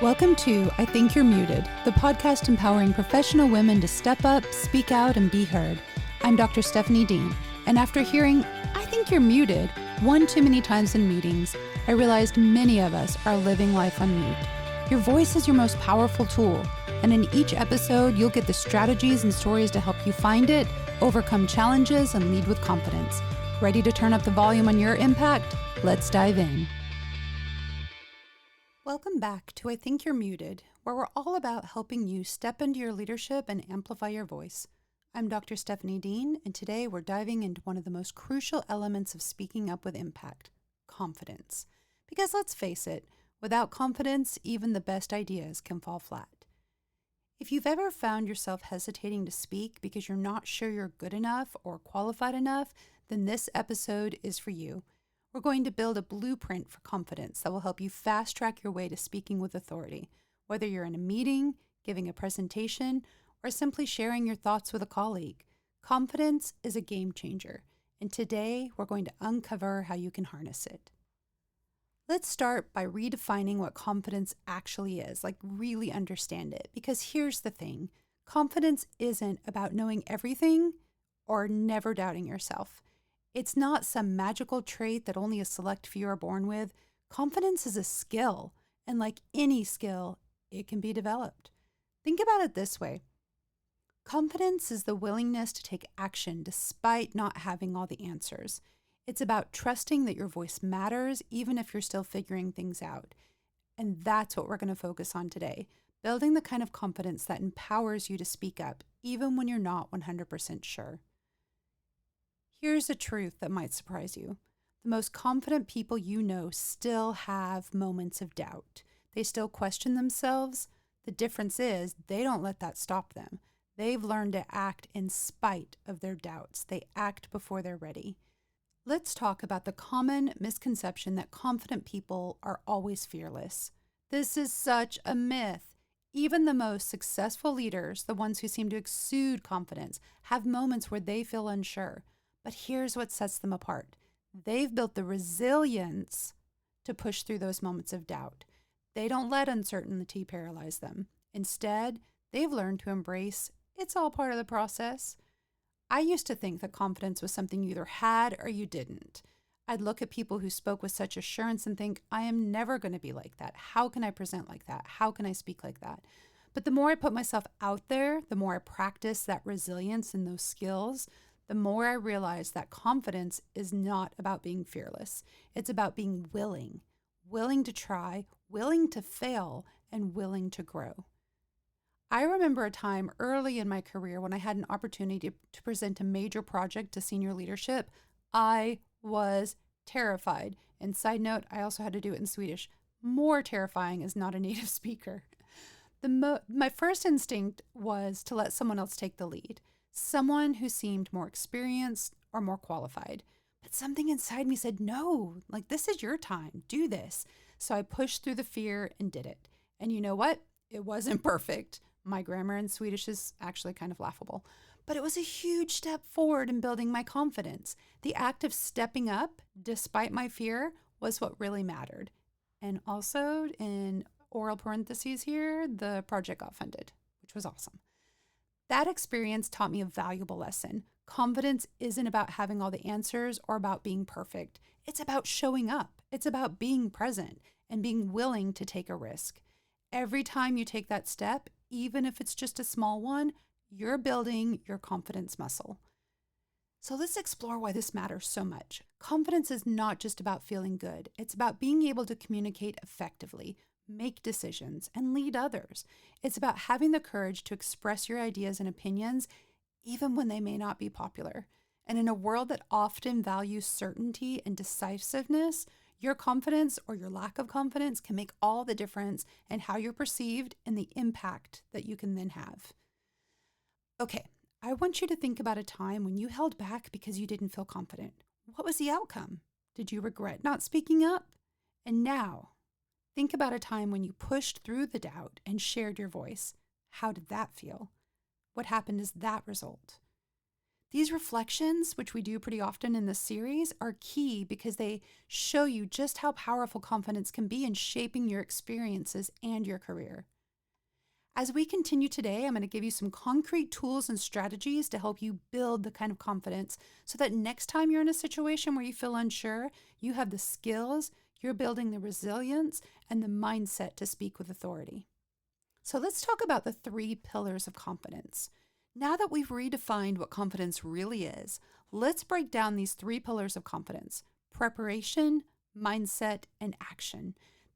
Welcome to I Think You're Muted, the podcast empowering professional women to step up, speak out, and be heard. I'm Dr. Stephanie Dean, and after hearing I think you're muted one too many times in meetings, I realized many of us are living life on mute. Your voice is your most powerful tool, and in each episode, you'll get the strategies and stories to help you find it, overcome challenges, and lead with confidence. Ready to turn up the volume on your impact? Let's dive in. Welcome back to I Think You're Muted, where we're all about helping you step into your leadership and amplify your voice. I'm Dr. Stephanie Dean, and today we're diving into one of the most crucial elements of speaking up with impact, confidence. Because let's face it, without confidence, even the best ideas can fall flat. If you've ever found yourself hesitating to speak because you're not sure you're good enough or qualified enough, then this episode is for you. We're going to build a blueprint for confidence that will help you fast-track your way to speaking with authority, whether you're in a meeting, giving a presentation, or simply sharing your thoughts with a colleague. Confidence is a game changer, and today we're going to uncover how you can harness it. Let's start by redefining what confidence actually is, like really understand it, because here's the thing. Confidence isn't about knowing everything or never doubting yourself. It's not some magical trait that only a select few are born with. Confidence is a skill, and like any skill, it can be developed. Think about it this way. Confidence is the willingness to take action despite not having all the answers. It's about trusting that your voice matters even if you're still figuring things out. And that's what we're going to focus on today, building the kind of confidence that empowers you to speak up even when you're not 100% sure. Here's a truth that might surprise you. The most confident people you know still have moments of doubt. They still question themselves. The difference is they don't let that stop them. They've learned to act in spite of their doubts. They act before they're ready. Let's talk about the common misconception that confident people are always fearless. This is such a myth. Even the most successful leaders, the ones who seem to exude confidence, have moments where they feel unsure. But here's what sets them apart. They've built the resilience to push through those moments of doubt. They don't let uncertainty paralyze them. Instead, they've learned to embrace it's all part of the process. I used to think that confidence was something you either had or you didn't. I'd look at people who spoke with such assurance and think, I am never going to be like that. How can I present like that? How can I speak like that? But the more I put myself out there, the more I practice that resilience and those skills, the more I realize that confidence is not about being fearless. It's about being willing to try, willing to fail, and willing to grow. I remember a time early in my career when I had an opportunity to present a major project to senior leadership. I was terrified. And side note, I also had to do it in Swedish. More terrifying as not a native speaker. My first instinct was to let someone else take the lead. Someone who seemed more experienced or more qualified. But something inside me said, no, like this is your time, do this. So I pushed through the fear and did it. And you know what? It wasn't perfect. My grammar in Swedish is actually kind of laughable. But it was a huge step forward in building my confidence. The act of stepping up, despite my fear, was what really mattered. And also, in oral parentheses here, the project got funded, which was awesome. That experience taught me a valuable lesson. Confidence isn't about having all the answers or about being perfect. It's about showing up. It's about being present and being willing to take a risk. Every time you take that step, even if it's just a small one, you're building your confidence muscle. So let's explore why this matters so much. Confidence is not just about feeling good. It's about being able to communicate effectively, make decisions, and lead others. It's about having the courage to express your ideas and opinions, even when they may not be popular. And in a world that often values certainty and decisiveness, your confidence or your lack of confidence can make all the difference in how you're perceived and the impact that you can then have. Okay, I want you to think about a time when you held back because you didn't feel confident. What was the outcome? Did you regret not speaking up? And now, think about a time when you pushed through the doubt and shared your voice. How did that feel? What happened as that result? These reflections, which we do pretty often in this series, are key because they show you just how powerful confidence can be in shaping your experiences and your career. As we continue today, I'm going to give you some concrete tools and strategies to help you build the kind of confidence so that next time you're in a situation where you feel unsure, you have the skills, you're building the resilience, and the mindset to speak with authority. So let's talk about the 3 pillars of confidence. Now that we've redefined what confidence really is, let's break down these 3 pillars of confidence: preparation, mindset, and action.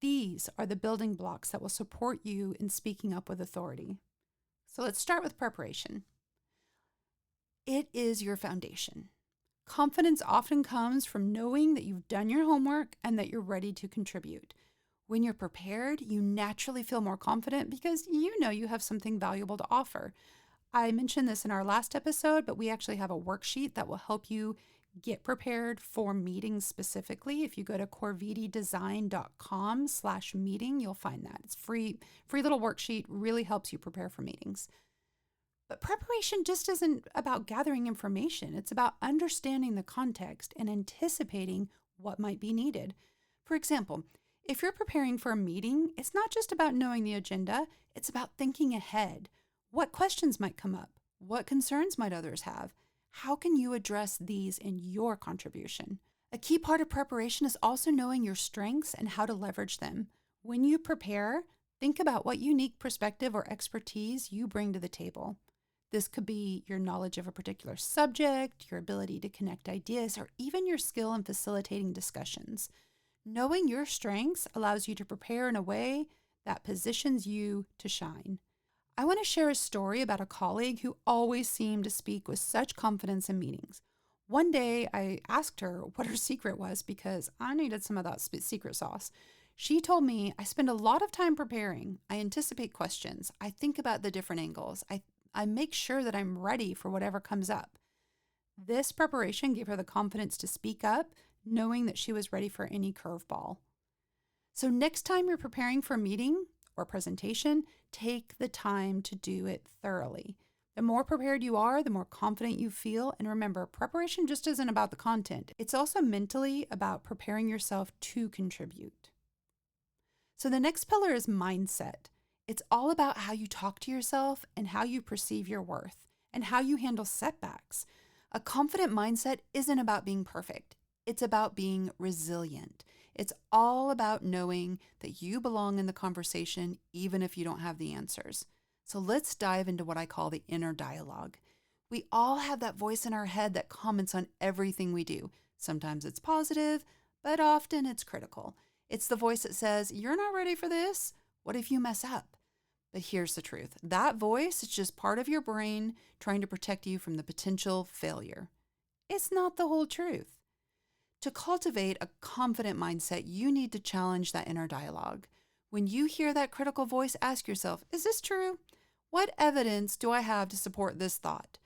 These are the building blocks that will support you in speaking up with authority. So let's start with preparation. It is your foundation. Confidence often comes from knowing that you've done your homework and that you're ready to contribute. When you're prepared, you naturally feel more confident because you know you have something valuable to offer. I mentioned this in our last episode, but we actually have a worksheet that will help you get prepared for meetings specifically. If you go to corvididesign.com/meeting, you'll find that. It's free little worksheet, really helps you prepare for meetings. But preparation just isn't about gathering information. It's about understanding the context and anticipating what might be needed. For example, if you're preparing for a meeting, it's not just about knowing the agenda, it's about thinking ahead. What questions might come up? What concerns might others have? How can you address these in your contribution? A key part of preparation is also knowing your strengths and how to leverage them. When you prepare, think about what unique perspective or expertise you bring to the table. This could be your knowledge of a particular subject, your ability to connect ideas, or even your skill in facilitating discussions. Knowing your strengths allows you to prepare in a way that positions you to shine. I want to share a story about a colleague who always seemed to speak with such confidence in meetings. One day, I asked her what her secret was because I needed some of that secret sauce. She told me, "I spend a lot of time preparing. I anticipate questions. I think about the different angles. I make sure that I'm ready for whatever comes up." This preparation gave her the confidence to speak up, knowing that she was ready for any curveball. So next time you're preparing for a meeting or presentation, take the time to do it thoroughly. The more prepared you are, the more confident you feel. And remember, preparation just isn't about the content. It's also mentally about preparing yourself to contribute. So the next pillar is mindset. It's all about how you talk to yourself and how you perceive your worth and how you handle setbacks. A confident mindset isn't about being perfect. It's about being resilient. It's all about knowing that you belong in the conversation, even if you don't have the answers. So let's dive into what I call the inner dialogue. We all have that voice in our head that comments on everything we do. Sometimes it's positive, but often it's critical. It's the voice that says, "You're not ready for this. What if you mess up?" But here's the truth. That voice is just part of your brain trying to protect you from the potential failure. It's not the whole truth. To cultivate a confident mindset, you need to challenge that inner dialogue. When you hear that critical voice, ask yourself, is this true? What evidence do I have to support this thought?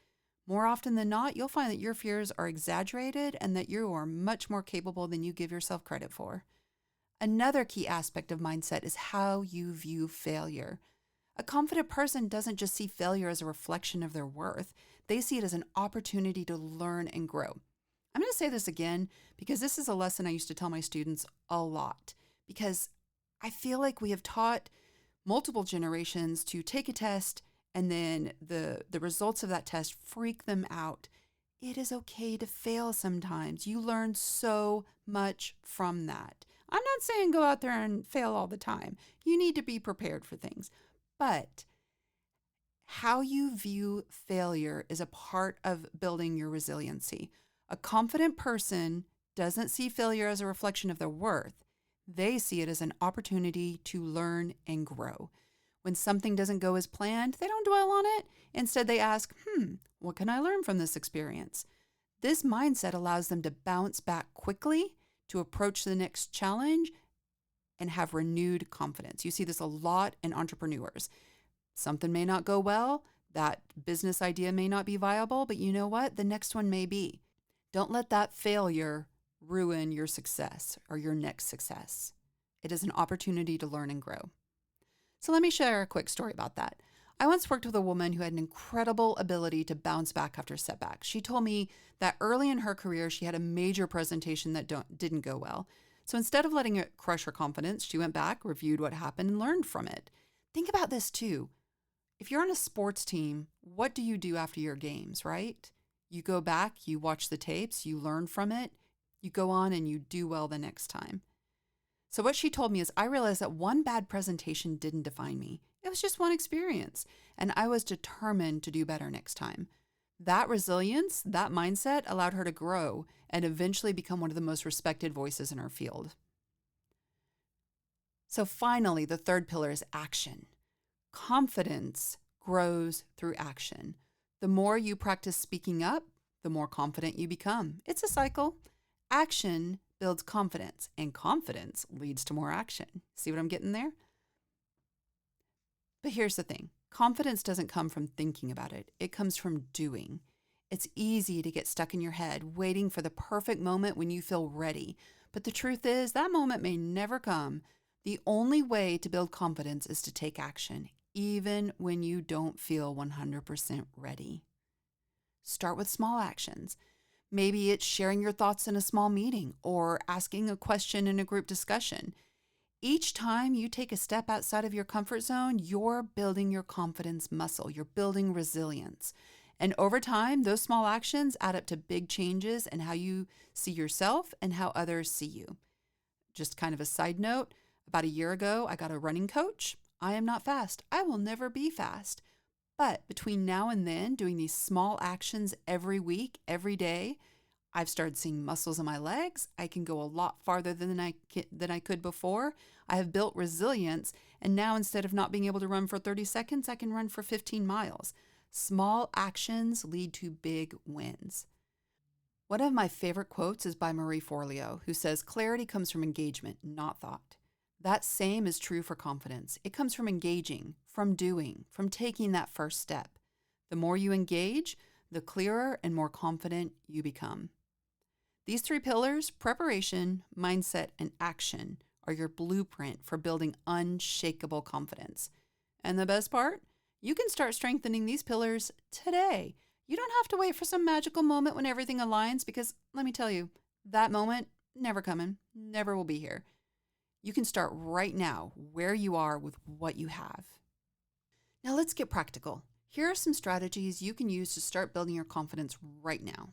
More often than not, you'll find that your fears are exaggerated and that you are much more capable than you give yourself credit for. Another key aspect of mindset is how you view failure. A confident person doesn't just see failure as a reflection of their worth. They see it as an opportunity to learn and grow. I'm going to say this again because this is a lesson I used to tell my students a lot, because I feel like we have taught multiple generations to take a test and then the results of that test freak them out. It is okay to fail sometimes. You learn so much from that. I'm not saying go out there and fail all the time. You need to be prepared for things. But how you view failure is a part of building your resiliency. A confident person doesn't see failure as a reflection of their worth. They see it as an opportunity to learn and grow. When something doesn't go as planned, they don't dwell on it. Instead, they ask, what can I learn from this experience? This mindset allows them to bounce back quickly, to approach the next challenge, and have renewed confidence. You see this a lot in entrepreneurs. Something may not go well. That business idea may not be viable, but you know what? The next one may be. Don't let that failure ruin your success or your next success. It is an opportunity to learn and grow. So let me share a quick story about that. I once worked with a woman who had an incredible ability to bounce back after setbacks. She told me that early in her career, she had a major presentation that didn't go well. So instead of letting it crush her confidence, she went back, reviewed what happened, and learned from it. Think about this too. If you're on a sports team, what do you do after your games, right? You go back, you watch the tapes, you learn from it, you go on and you do well the next time. So what she told me is I realized that one bad presentation didn't define me. It was just one experience, and I was determined to do better next time. That resilience, that mindset allowed her to grow and eventually become one of the most respected voices in her field. So finally, the third pillar is action. Confidence grows through action. The more you practice speaking up, the more confident you become. It's a cycle. Action builds confidence, and confidence leads to more action. See what I'm getting there? But here's the thing. Confidence doesn't come from thinking about it. It comes from doing. It's easy to get stuck in your head, waiting for the perfect moment when you feel ready. But the truth is, that moment may never come. The only way to build confidence is to take action, even when you don't feel 100% ready. Start with small actions. Maybe it's sharing your thoughts in a small meeting or asking a question in a group discussion. Each time you take a step outside of your comfort zone, you're building your confidence muscle. You're building resilience. And over time, those small actions add up to big changes in how you see yourself and how others see you. Just kind of a side note, about a year ago, I got a running coach. I am not fast. I will never be fast. But between now and then, doing these small actions every week, every day, I've started seeing muscles in my legs. I can go a lot farther than I could before. I have built resilience, and now instead of not being able to run for 30 seconds, I can run for 15 miles. Small actions lead to big wins. One of my favorite quotes is by Marie Forleo, who says, "Clarity comes from engagement, not thought." That same is true for confidence. It comes from engaging, from doing, from taking that first step. The more you engage, the clearer and more confident you become. These three pillars, preparation, mindset, and action, are your blueprint for building unshakable confidence. And the best part? You can start strengthening these pillars today. You don't have to wait for some magical moment when everything aligns, because let me tell you, that moment, never coming, never will be here. You can start right now where you are with what you have. Now let's get practical. Here are some strategies you can use to start building your confidence right now.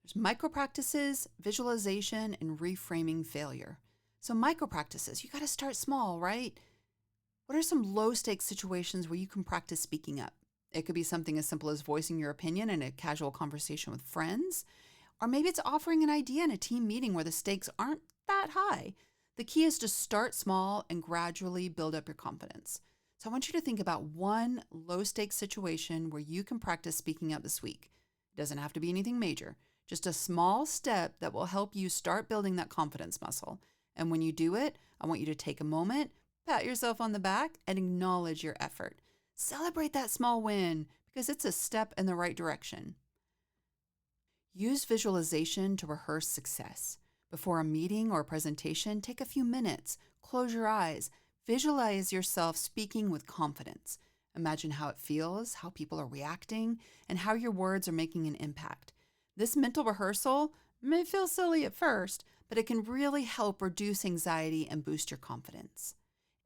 There's micro practices, visualization, and reframing failure. So micro practices, you got to start small, right? What are some low stakes situations where you can practice speaking up? It could be something as simple as voicing your opinion in a casual conversation with friends, or maybe it's offering an idea in a team meeting where the stakes aren't that high. The key is to start small and gradually build up your confidence. So I want you to think about one low-stakes situation where you can practice speaking up this week. It doesn't have to be anything major, just a small step that will help you start building that confidence muscle. And when you do it, I want you to take a moment, pat yourself on the back, and acknowledge your effort. Celebrate that small win because it's a step in the right direction. Use visualization to rehearse success. Before a meeting or a presentation, take a few minutes, close your eyes, visualize yourself speaking with confidence. Imagine how it feels, how people are reacting, and how your words are making an impact. This mental rehearsal may feel silly at first, but it can really help reduce anxiety and boost your confidence.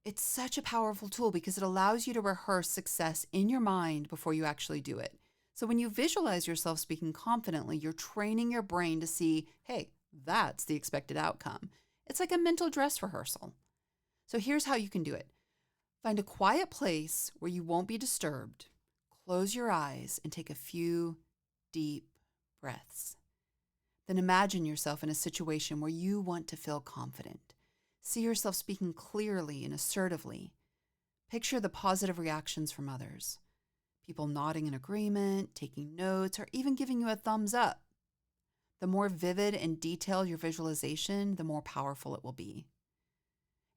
It's such a powerful tool because it allows you to rehearse success in your mind before you actually do it. So when you visualize yourself speaking confidently, you're training your brain to see, hey, that's the expected outcome. It's like a mental dress rehearsal. So here's how you can do it. Find a quiet place where you won't be disturbed. Close your eyes and take a few deep breaths. Then imagine yourself in a situation where you want to feel confident. See yourself speaking clearly and assertively. Picture the positive reactions from others. People nodding in agreement, taking notes, or even giving you a thumbs up. The more vivid and detailed your visualization, the more powerful it will be.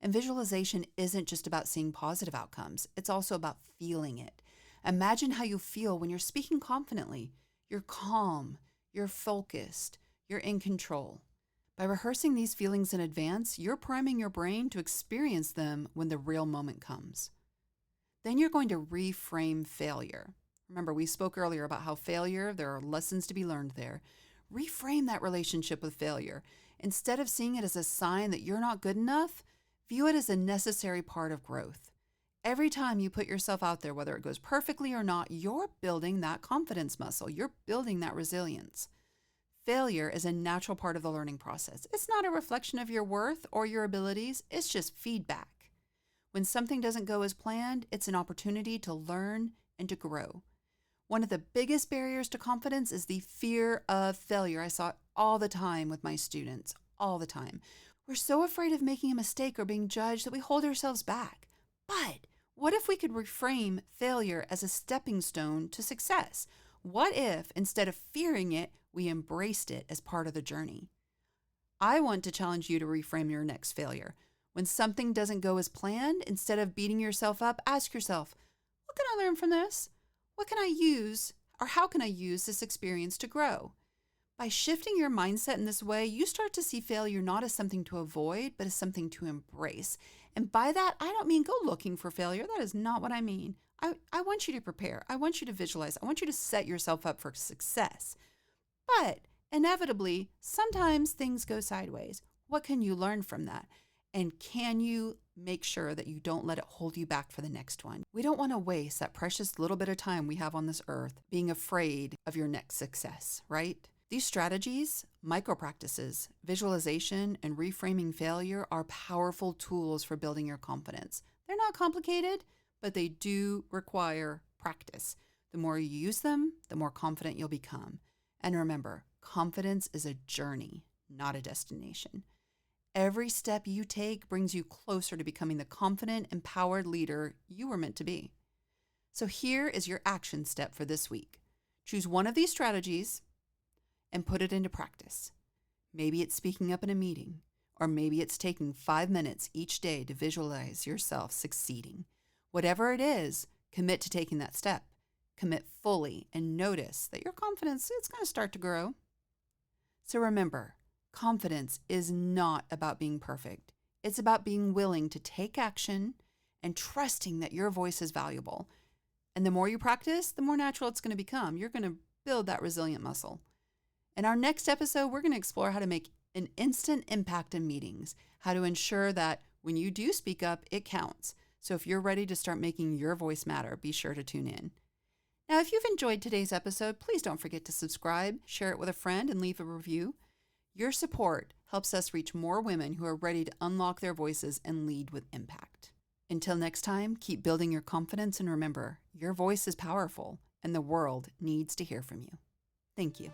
And visualization isn't just about seeing positive outcomes. It's also about feeling it. Imagine how you feel when you're speaking confidently. You're calm, you're focused, you're in control. By rehearsing these feelings in advance, you're priming your brain to experience them when the real moment comes. Then you're going to reframe failure. Remember, we spoke earlier about how failure, there are lessons to be learned there. Reframe that relationship with failure. Instead of seeing it as a sign that you're not good enough, view it as a necessary part of growth. Every time you put yourself out there, whether it goes perfectly or not, you're building that confidence muscle. You're building that resilience. Failure is a natural part of the learning process. It's not a reflection of your worth or your abilities. It's just feedback. When something doesn't go as planned, it's an opportunity to learn and to grow. One of the biggest barriers to confidence is the fear of failure. I saw it all the time with my students, all the time. We're so afraid of making a mistake or being judged that we hold ourselves back. But what if we could reframe failure as a stepping stone to success? What if, instead of fearing it, we embraced it as part of the journey? I want to challenge you to reframe your next failure. When something doesn't go as planned, instead of beating yourself up, ask yourself, what can I learn from this? What can I use, or how can I use this experience to grow? By shifting your mindset in this way, you start to see failure not as something to avoid, but as something to embrace. And by that, I don't mean go looking for failure. That is not what I mean. I want you to prepare. I want you to visualize. I want you to set yourself up for success. But inevitably, sometimes things go sideways. What can you learn from that? And can you make sure that you don't let it hold you back for the next one? We don't want to waste that precious little bit of time we have on this earth being afraid of your next success, right? These strategies, micro practices, visualization, and reframing failure are powerful tools for building your confidence. They're not complicated, but they do require practice. The more you use them, the more confident you'll become. And remember, confidence is a journey, not a destination. Every step you take brings you closer to becoming the confident, empowered leader you were meant to be. So here is your action step for this week. Choose one of these strategies and put it into practice. Maybe it's speaking up in a meeting, or maybe it's taking 5 minutes each day to visualize yourself succeeding. Whatever it is, commit to taking that step. Commit fully and notice that your confidence is going to start to grow. So remember, confidence is not about being perfect. It's about being willing to take action and trusting that your voice is valuable. And the more you practice, the more natural it's going to become. You're going to build that resilient muscle. In our next episode, we're going to explore how to make an instant impact in meetings, how to ensure that when you do speak up, it counts. So if you're ready to start making your voice matter, be sure to tune in. Now, if you've enjoyed today's episode, please don't forget to subscribe, share it with a friend, and leave a review. Your support helps us reach more women who are ready to unlock their voices and lead with impact. Until next time, keep building your confidence and remember, your voice is powerful and the world needs to hear from you. Thank you.